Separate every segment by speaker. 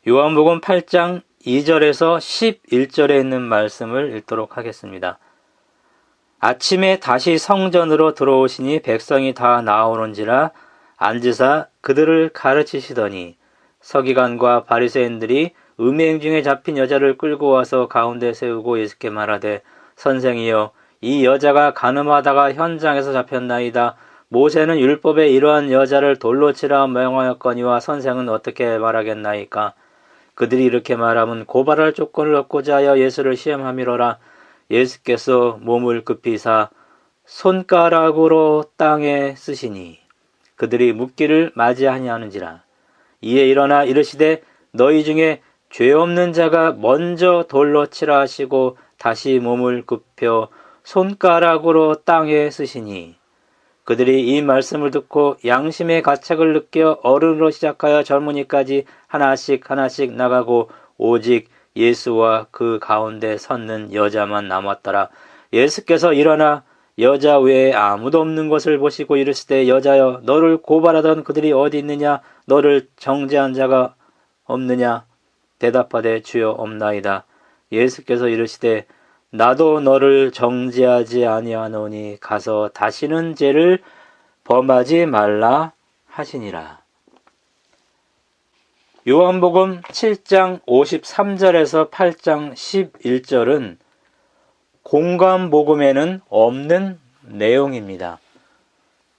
Speaker 1: 요한복음 8장 2절에서 11절에 있는 말씀을 읽도록 하겠습니다. 아침에 다시 성전으로 들어오시니 백성이 다 나오는지라 앉으사 그들을 가르치시더니 서기관과 바리새인들이 음행 중에 잡힌 여자를 끌고 와서 가운데 세우고 예수께 말하되 선생이여 이 여자가 간음하다가 현장에서 잡혔나이다. 모세는 율법에 이러한 여자를 돌로 치라 명하였거니와 선생은 어떻게 말하겠나이까? 그들이 이렇게 말하면 고발할 조건을 얻고자 하여 예수를 시험함이로라. 예수께서 몸을 급히사 손가락으로 땅에 쓰시니 그들이 묻기를 맞이하니하는지라. 이에 일어나 이르시되 너희 중에 죄 없는 자가 먼저 돌로 치라 하시고 다시 몸을 굽혀 손가락으로 땅에 쓰시니 그들이 이 말씀을 듣고 양심의 가책을 느껴 어른으로 시작하여 젊은이까지 하나씩 나가고 오직 예수와 그 가운데 섰는 여자만 남았더라. 예수께서 일어나 여자 외에 아무도 없는 것을 보시고 이르시되 여자여 너를 고발하던 그들이 어디 있느냐? 너를 정죄한 자가 없느냐? 대답하되 주여 없나이다. 예수께서 이르시되 나도 너를 정죄하지 아니하노니 가서 다시는 죄를 범하지 말라 하시니라. 요한복음 7장 53절에서 8장 11절은 공관복음에는 없는 내용입니다.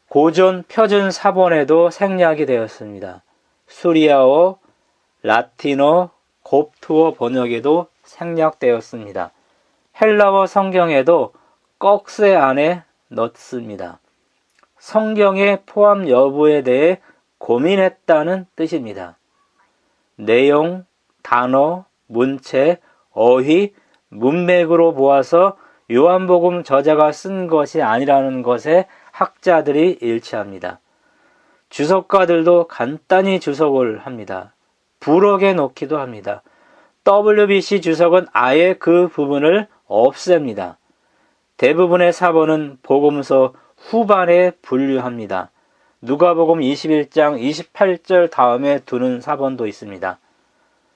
Speaker 1: 고전 표준 사본에도 생략이 되었습니다. 수리아어, 라틴어, 곱투어 번역에도 생략되었습니다. 헬라어 성경에도 꺽쇠 안에 넣습니다. 성경의 포함 여부에 대해 고민했다는 뜻입니다. 내용, 단어, 문체, 어휘, 문맥으로 보아서 요한복음 저자가 쓴 것이 아니라는 것에 학자들이 일치합니다. 주석가들도 간단히 주석을 합니다. 부럭에 놓기도 합니다. WBC 주석은 아예 그 부분을 없앱니다. 대부분의 사본은 복음서 후반에 분류합니다. 누가복음 21장 28절 다음에 두는 사본도 있습니다.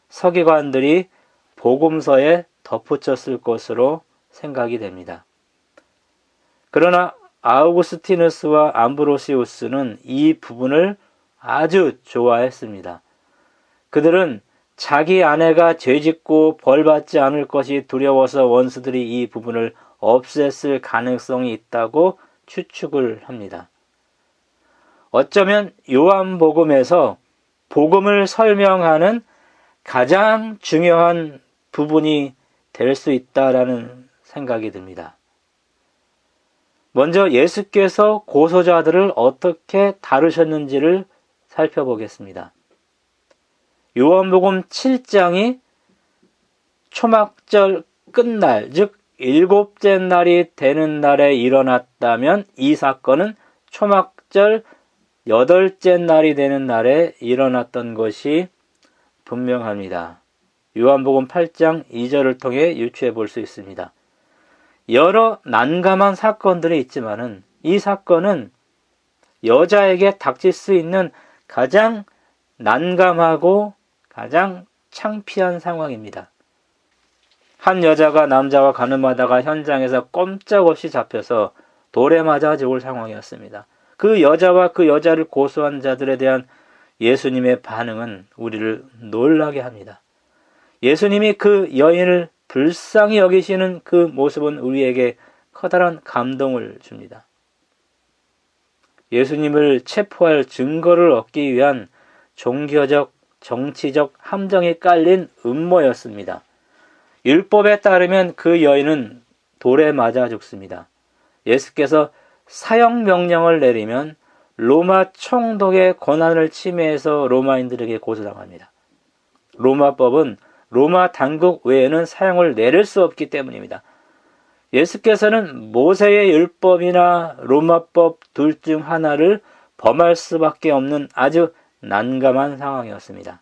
Speaker 1: 서기관들이 복음서에 덧붙였을 것으로 생각이 됩니다. 그러나 아우구스티누스와 암브로시우스는 이 부분을 아주 좋아했습니다. 그들은 자기 아내가 죄짓고 벌받지 않을 것이 두려워서 원수들이 이 부분을 없앴을 가능성이 있다고 추측을 합니다. 어쩌면 요한복음에서 복음을 설명하는 가장 중요한 부분이 될 수 있다라는 생각이 듭니다. 먼저 예수께서 고소자들을 어떻게 다루셨는지를 살펴보겠습니다. 요한복음 7장이 초막절 끝날, 즉 일곱째 날이 되는 날에 일어났다면 이 사건은 초막절 8째 날이 되는 날에 일어났던 것이 분명합니다. 요한복음 8장 2절을 통해 유추해 볼 수 있습니다. 여러 난감한 사건들이 있지만은 이 사건은 여자에게 닥칠 수 있는 가장 난감하고 가장 창피한 상황입니다. 한 여자가 남자와 가늠하다가 현장에서 꼼짝없이 잡혀서 돌에 맞아 죽을 상황이었습니다. 그 여자와 그 여자를 고소한 자들에 대한 예수님의 반응은 우리를 놀라게 합니다. 예수님이 그 여인을 불쌍히 여기시는 그 모습은 우리에게 커다란 감동을 줍니다. 예수님을 체포할 증거를 얻기 위한 종교적, 정치적 함정이 깔린 음모였습니다. 율법에 따르면 그 여인은 돌에 맞아 죽습니다. 예수께서 사형 명령을 내리면 로마 총독의 권한을 침해해서 로마인들에게 고소당합니다. 로마법은 로마 당국 외에는 사형을 내릴 수 없기 때문입니다. 예수께서는 모세의 율법이나 로마법 둘 중 하나를 범할 수밖에 없는 아주 난감한 상황이었습니다.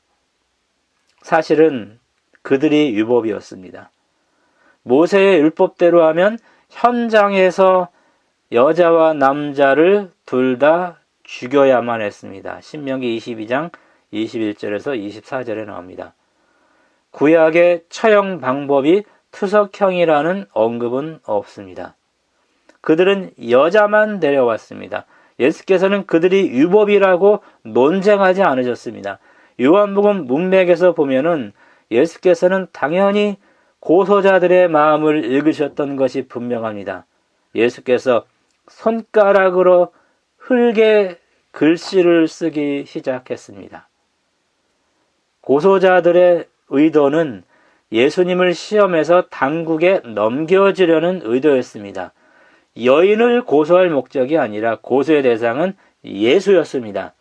Speaker 1: 사실은 그들이 유법이었습니다. 모세의 율법대로 하면 현장에서 여자와 남자를 둘 다 죽여야만 했습니다. 신명기 22장 21절에서 24절에 나옵니다. 구약의 처형 방법이 투석형이라는 언급은 없습니다. 그들은 여자만 데려왔습니다. 예수께서는 그들이 유법이라고 논쟁하지 않으셨습니다. 요한복음 문맥에서 보면은 예수께서는 당연히 고소자들의 마음을 읽으셨던 것이 분명합니다. 예수께서 손가락으로 흙에 글씨를 쓰기 시작했습니다. 고소자들의 의도는 예수님을 시험해서 당국에 넘겨주려는 의도였습니다. 여인을 고소할 목적이 아니라 고소의 대상은 예수였습니다.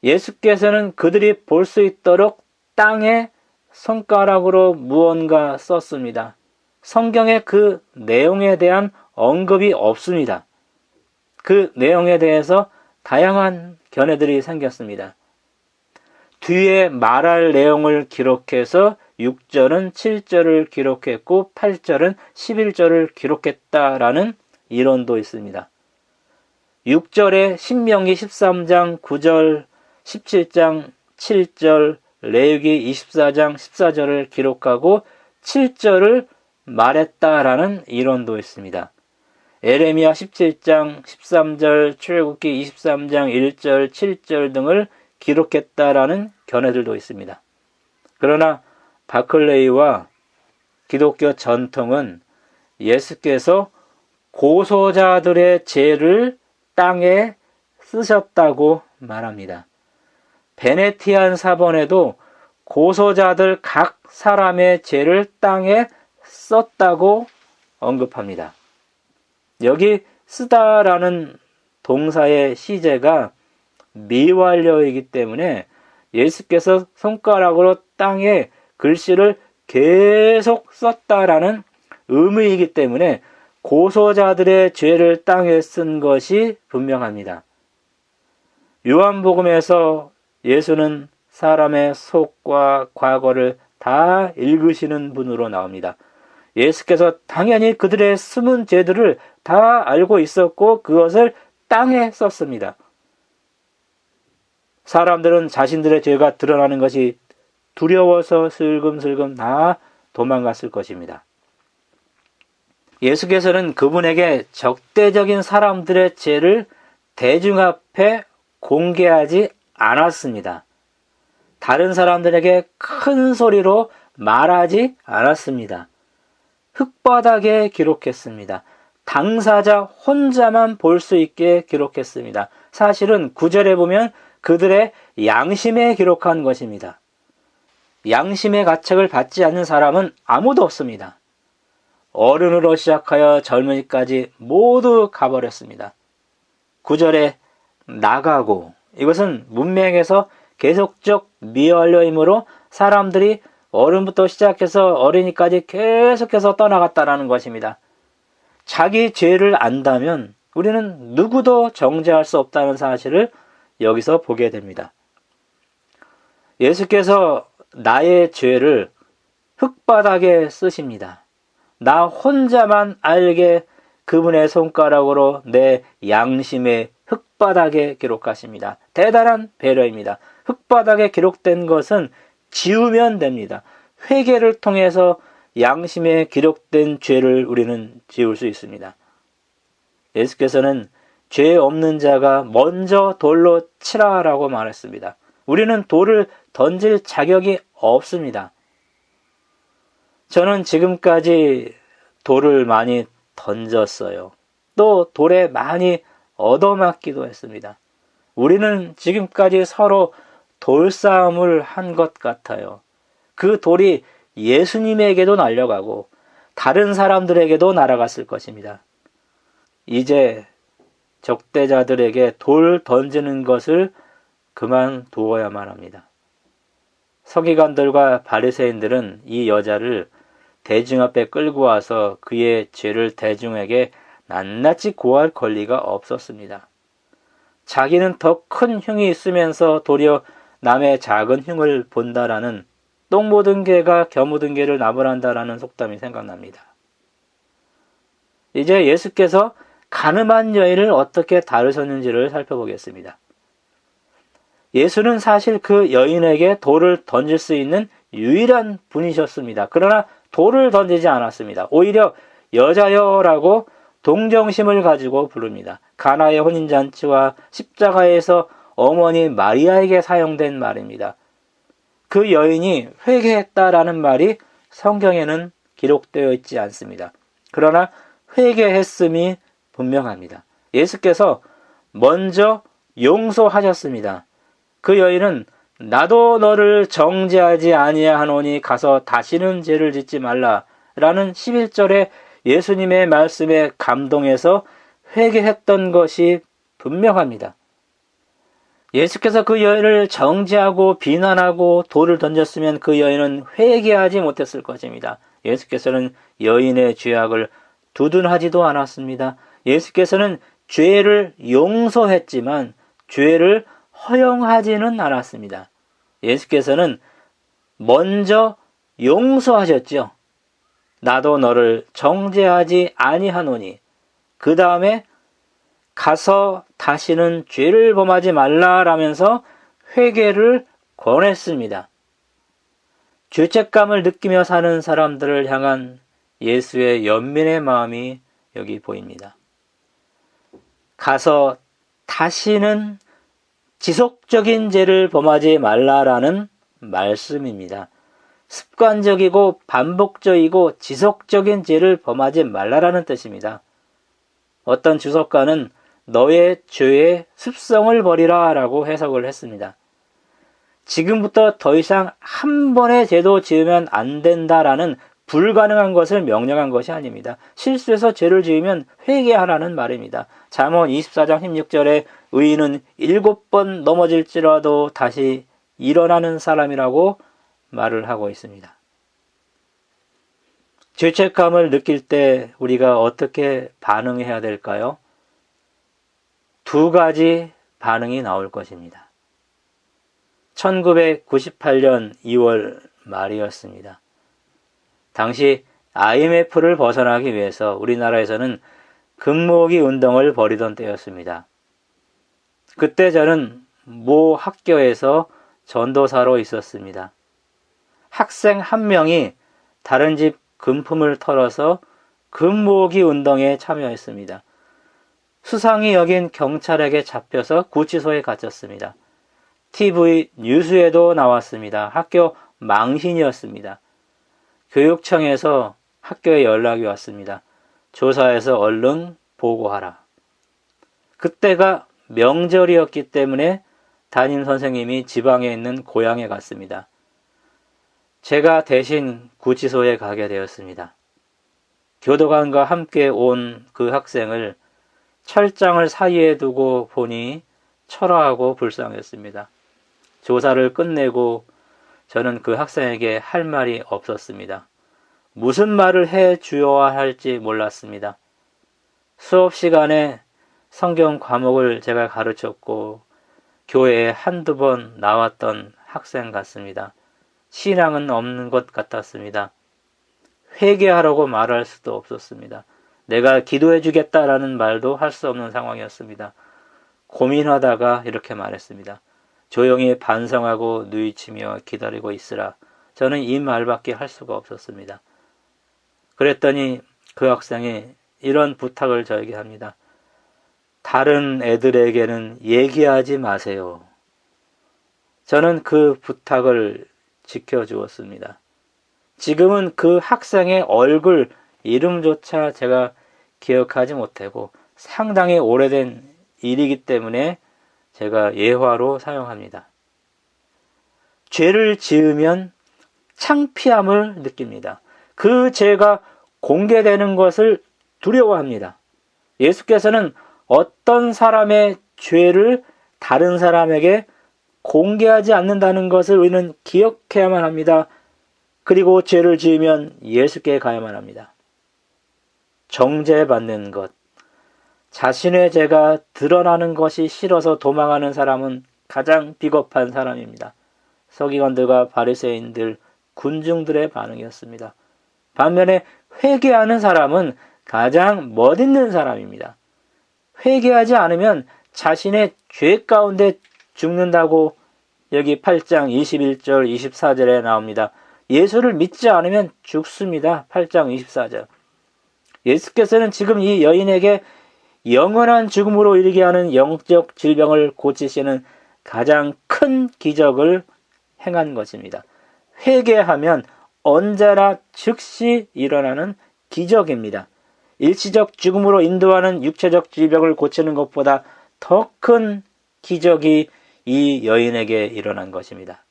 Speaker 1: 예수께서는 그들이 볼 수 있도록 땅에 손가락으로 무언가 썼습니다. 성경에 그 내용에 대한 언급이 없습니다. 그 내용에 대해서 다양한 견해들이 생겼습니다. 뒤에 말할 내용을 기록해서 6절은 7절을 기록했고 8절은 11절을 기록했다라는 이론도 있습니다. 6절에 신명기 13장 9절, 17장 7절, 레위기 24장 14절을 기록하고 7절을 말했다라는 이론도 있습니다. 에레미야 17장 13절, 출애굽기 23장 1절, 7절 등을 기록했다라는 견해들도 있습니다. 그러나 바클레이와 기독교 전통은 예수께서 고소자들의 죄를 땅에 쓰셨다고 말합니다. 베네티안 사본에도 고소자들 각 사람의 죄를 땅에 썼다고 언급합니다. 여기 쓰다라는 동사의 시제가 미완료이기 때문에 예수께서 손가락으로 땅에 글씨를 계속 썼다라는 의미이기 때문에 고소자들의 죄를 땅에 쓴 것이 분명합니다. 요한복음에서 예수는 사람의 속과 과거를 다 읽으시는 분으로 나옵니다. 예수께서 당연히 그들의 숨은 죄들을 다 알고 있었고 그것을 땅에 썼습니다. 사람들은 자신들의 죄가 드러나는 것이 두려워서 슬금슬금 다 도망갔을 것입니다. 예수께서는 그분에게 적대적인 사람들의 죄를 대중 앞에 공개하지 않았습니다. 다른 사람들에게 큰 소리로 말하지 않았습니다. 흙바닥에 기록했습니다. 당사자 혼자만 볼 수 있게 기록했습니다. 사실은 9절에 보면 그들의 양심에 기록한 것입니다. 양심의 가책을 받지 않는 사람은 아무도 없습니다. 어른으로 시작하여 젊은이까지 모두 가버렸습니다. 9절에 나가고, 이것은 문맥에서 계속적 미완료이므로 사람들이 어른부터 시작해서 어린이까지 계속해서 떠나갔다라는 것입니다. 자기 죄를 안다면 우리는 누구도 정죄할 수 없다는 사실을 여기서 보게 됩니다. 예수께서 나의 죄를 흙바닥에 쓰십니다. 나 혼자만 알게 그분의 손가락으로 내 양심의 흙바닥에 기록하십니다. 대단한 배려입니다. 흙바닥에 기록된 것은 지우면 됩니다. 회개를 통해서 양심에 기록된 죄를 우리는 지울 수 있습니다. 예수께서는 죄 없는 자가 먼저 돌로 치라라고 말했습니다. 우리는 돌을 던질 자격이 없습니다. 저는 지금까지 돌을 많이 던졌어요. 또 돌에 많이 얻어맞기도 했습니다. 우리는 지금까지 서로 돌싸움을 한 것 같아요. 그 돌이 예수님에게도 날려가고 다른 사람들에게도 날아갔을 것입니다. 이제 적대자들에게 돌 던지는 것을 그만두어야만 합니다. 서기관들과 바리새인들은 이 여자를 대중 앞에 끌고 와서 그의 죄를 대중에게 낱낱이 고할 권리가 없었습니다. 자기는 더 큰 흉이 있으면서 도리어 남의 작은 흉을 본다라는 똥 묻은 개가 겨 묻은 개를 나무란다라는 속담이 생각납니다. 이제 예수께서 가늠한 여인을 어떻게 다루셨는지를 살펴보겠습니다. 예수는 사실 그 여인에게 돌을 던질 수 있는 유일한 분이셨습니다. 그러나 돌을 던지지 않았습니다. 오히려 여자여라고 동정심을 가지고 부릅니다. 가나의 혼인잔치와 십자가에서 어머니 마리아에게 사용된 말입니다. 그 여인이 회개했다라는 말이 성경에는 기록되어 있지 않습니다. 그러나 회개했음이 분명합니다. 예수께서 먼저 용서하셨습니다. 그 여인은 나도 너를 정죄하지 아니하노니 가서 다시는 죄를 짓지 말라 라는 11절의 예수님의 말씀에 감동해서 회개했던 것이 분명합니다. 예수께서 그 여인을 정죄하고 비난하고 돌을 던졌으면 그 여인은 회개하지 못했을 것입니다. 예수께서는 여인의 죄악을 두둔하지도 않았습니다. 예수께서는 죄를 용서했지만 죄를 허용하지는 않았습니다. 예수께서는 먼저 용서하셨죠. 나도 너를 정죄하지 아니하노니 그 다음에 가서 다시는 죄를 범하지 말라라면서 회개를 권했습니다. 죄책감을 느끼며 사는 사람들을 향한 예수의 연민의 마음이 여기 보입니다. 가서 다시는 지속적인 죄를 범하지 말라라는 말씀입니다. 습관적이고 반복적이고 지속적인 죄를 범하지 말라라는 뜻입니다. 어떤 주석가는 너의 죄의 습성을 버리라 라고 해석을 했습니다. 지금부터 더 이상 한 번의 죄도 지으면 안 된다라는 불가능한 것을 명령한 것이 아닙니다. 실수해서 죄를 지으면 회개하라는 말입니다. 잠언 24장 16절에 의인은 7번 넘어질지라도 다시 일어나는 사람이라고 말을 하고 있습니다. 죄책감을 느낄 때 우리가 어떻게 반응해야 될까요? 두 가지 반응이 나올 것입니다. 1998년 2월 말이었습니다. 당시 IMF를 벗어나기 위해서 우리나라에서는 금모으기 운동을 벌이던 때였습니다. 그때 저는 모 학교에서 전도사로 있었습니다. 학생 한 명이 다른 집 금품을 털어서 금모으기 운동에 참여했습니다. 수상이 여긴 경찰에게 잡혀서 구치소에 갇혔습니다. TV 뉴스에도 나왔습니다. 학교 망신이었습니다. 교육청에서 학교에 연락이 왔습니다. 조사해서 얼른 보고하라. 그때가 명절이었기 때문에 담임 선생님이 지방에 있는 고향에 갔습니다. 제가 대신 구치소에 가게 되었습니다. 교도관과 함께 온 그 학생을 철장을 사이에 두고 보니 초라하고 불쌍했습니다. 조사를 끝내고 저는 그 학생에게 할 말이 없었습니다. 무슨 말을 해 주어야 할지 몰랐습니다. 수업 시간에 성경 과목을 제가 가르쳤고 교회에 한두 번 나왔던 학생 같습니다. 신앙은 없는 것 같았습니다. 회개하라고 말할 수도 없었습니다. 내가 기도해 주겠다라는 말도 할 수 없는 상황이었습니다. 고민하다가 이렇게 말했습니다. 조용히 반성하고 누이치며 기다리고 있으라. 저는 이 말밖에 할 수가 없었습니다. 그랬더니 그 학생이 이런 부탁을 저에게 합니다. 다른 애들에게는 얘기하지 마세요. 저는 그 부탁을 지켜주었습니다. 지금은 그 학생의 얼굴, 이름조차 제가 기억하지 못하고 상당히 오래된 일이기 때문에 제가 예화로 사용합니다. 죄를 지으면 창피함을 느낍니다. 그 죄가 공개되는 것을 두려워합니다. 예수께서는 어떤 사람의 죄를 다른 사람에게 공개하지 않는다는 것을 우리는 기억해야만 합니다. 그리고 죄를 지으면 예수께 가야만 합니다. 정죄받는 것, 자신의 죄가 드러나는 것이 싫어서 도망하는 사람은 가장 비겁한 사람입니다. 서기관들과 바리새인들, 군중들의 반응이었습니다. 반면에 회개하는 사람은 가장 멋있는 사람입니다. 회개하지 않으면 자신의 죄 가운데 죽는다고 여기 8장 21절 24절에 나옵니다. 예수를 믿지 않으면 죽습니다. 8장 24절. 예수께서는 지금 이 여인에게 영원한 죽음으로 이르게 하는 영적 질병을 고치시는 가장 큰 기적을 행한 것입니다. 회개하면 언제나 즉시 일어나는 기적입니다. 일시적 죽음으로 인도하는 육체적 질병을 고치는 것보다 더 큰 기적이 이 여인에게 일어난 것입니다.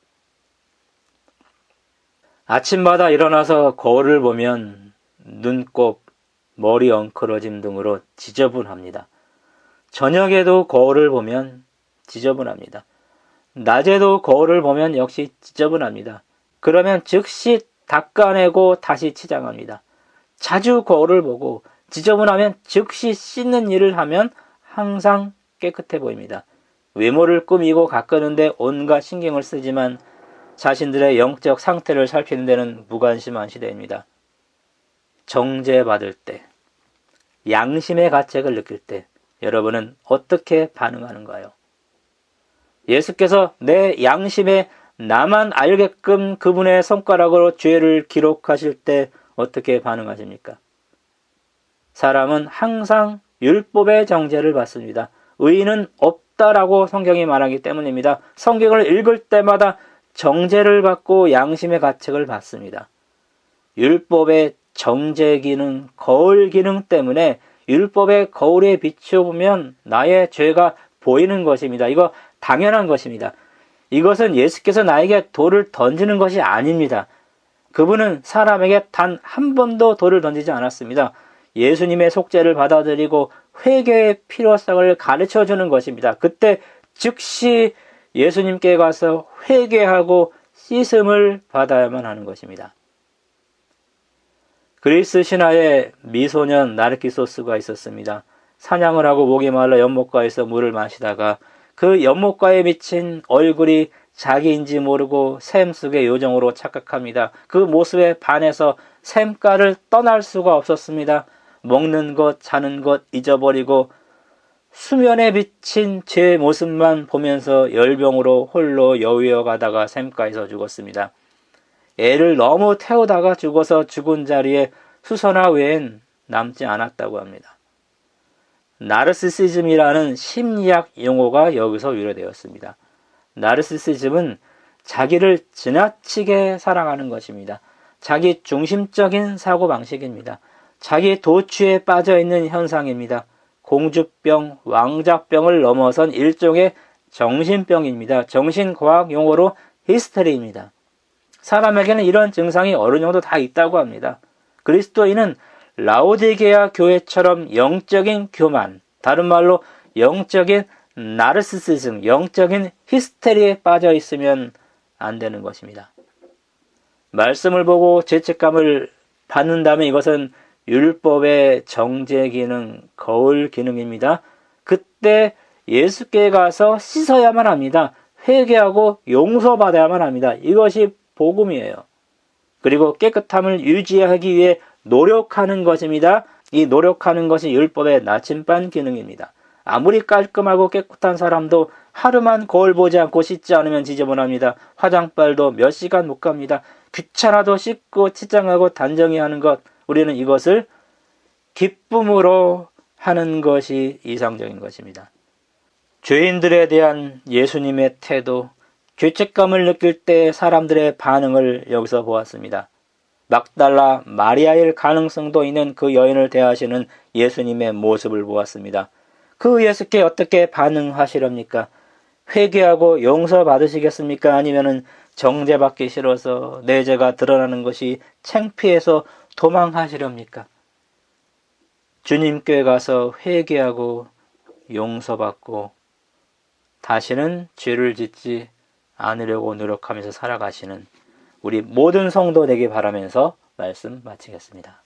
Speaker 1: 아침마다 일어나서 거울을 보면 눈곱, 머리 엉클어짐 등으로 지저분합니다. 저녁에도 거울을 보면 지저분합니다. 낮에도 거울을 보면 역시 지저분합니다. 그러면 즉시 닦아내고 다시 치장합니다. 자주 거울을 보고 지저분하면 즉시 씻는 일을 하면 항상 깨끗해 보입니다. 외모를 꾸미고 가꾸는데 온갖 신경을 쓰지만 자신들의 영적 상태를 살피는 데는 무관심한 시대입니다. 정죄받을 때, 양심의 가책을 느낄 때 여러분은 어떻게 반응하는가요? 예수께서 내 양심에 나만 알게끔 그분의 손가락으로 죄를 기록하실 때 어떻게 반응하십니까? 사람은 항상 율법의 정죄를 받습니다. 의인은 없다라고 성경이 말하기 때문입니다. 성경을 읽을 때마다 정죄를 받고 양심의 가책을 받습니다. 율법의 정죄 기능, 거울 기능 때문에 율법의 거울에 비춰보면 나의 죄가 보이는 것입니다. 이거 당연한 것입니다. 이것은 예수께서 나에게 돌을 던지는 것이 아닙니다. 그분은 사람에게 단 한 번도 돌을 던지지 않았습니다. 예수님의 속죄를 받아들이고 회개의 필요성을 가르쳐 주는 것입니다. 그때 즉시 예수님께 가서 회개하고 씻음을 받아야만 하는 것입니다. 그리스 신화에 미소년 나르키소스가 있었습니다. 사냥을 하고 목이 말라 연못가에서 물을 마시다가 그 연못가에 미친 얼굴이 자기인지 모르고 샘 속의 요정으로 착각합니다. 그 모습에 반해서 샘가를 떠날 수가 없었습니다. 먹는 것, 자는 것 잊어버리고 수면에 비친 제 모습만 보면서 열병으로 홀로 여위어 가다가 샘가에서 죽었습니다. 애를 너무 태우다가 죽어서 죽은 자리에 수선화 외엔 남지 않았다고 합니다. 나르시시즘이라는 심리학 용어가 여기서 유래되었습니다. 나르시시즘은 자기를 지나치게 사랑하는 것입니다. 자기 중심적인 사고방식입니다. 자기 도취에 빠져있는 현상입니다. 공주병, 왕자병을 넘어선 일종의 정신병입니다. 정신과학 용어로 히스테리입니다. 사람에게는 이런 증상이 어느 정도 다 있다고 합니다. 그리스도인은 라오디게아 교회처럼 영적인 교만, 다른 말로 영적인 나르시시즘, 영적인 히스테리에 빠져 있으면 안 되는 것입니다. 말씀을 보고 죄책감을 받는다면 이것은 율법의 정죄 기능, 거울 기능입니다. 그때 예수께 가서 씻어야만 합니다. 회개하고 용서받아야만 합니다. 이것이 복음이에요. 그리고 깨끗함을 유지하기 위해 노력하는 것입니다. 이 노력하는 것이 율법의 나침반 기능입니다. 아무리 깔끔하고 깨끗한 사람도 하루만 거울 보지 않고 씻지 않으면 지저분합니다. 화장빨도 몇 시간 못 갑니다. 귀찮아도 씻고 치장하고 단정히 하는 것, 우리는 이것을 기쁨으로 하는 것이 이상적인 것입니다. 죄인들에 대한 예수님의 태도, 죄책감을 느낄 때 사람들의 반응을 여기서 보았습니다. 막달라 마리아일 가능성도 있는 그 여인을 대하시는 예수님의 모습을 보았습니다. 그 예수께 어떻게 반응하시렵니까? 회개하고 용서받으시겠습니까? 아니면은 정죄받기 싫어서 내 죄가 드러나는 것이 창피해서 도망하시렵니까? 주님께 가서 회개하고 용서받고 다시는 죄를 짓지 않으려고 노력하면서 살아가시는 우리 모든 성도 되길 바라면서 말씀 마치겠습니다.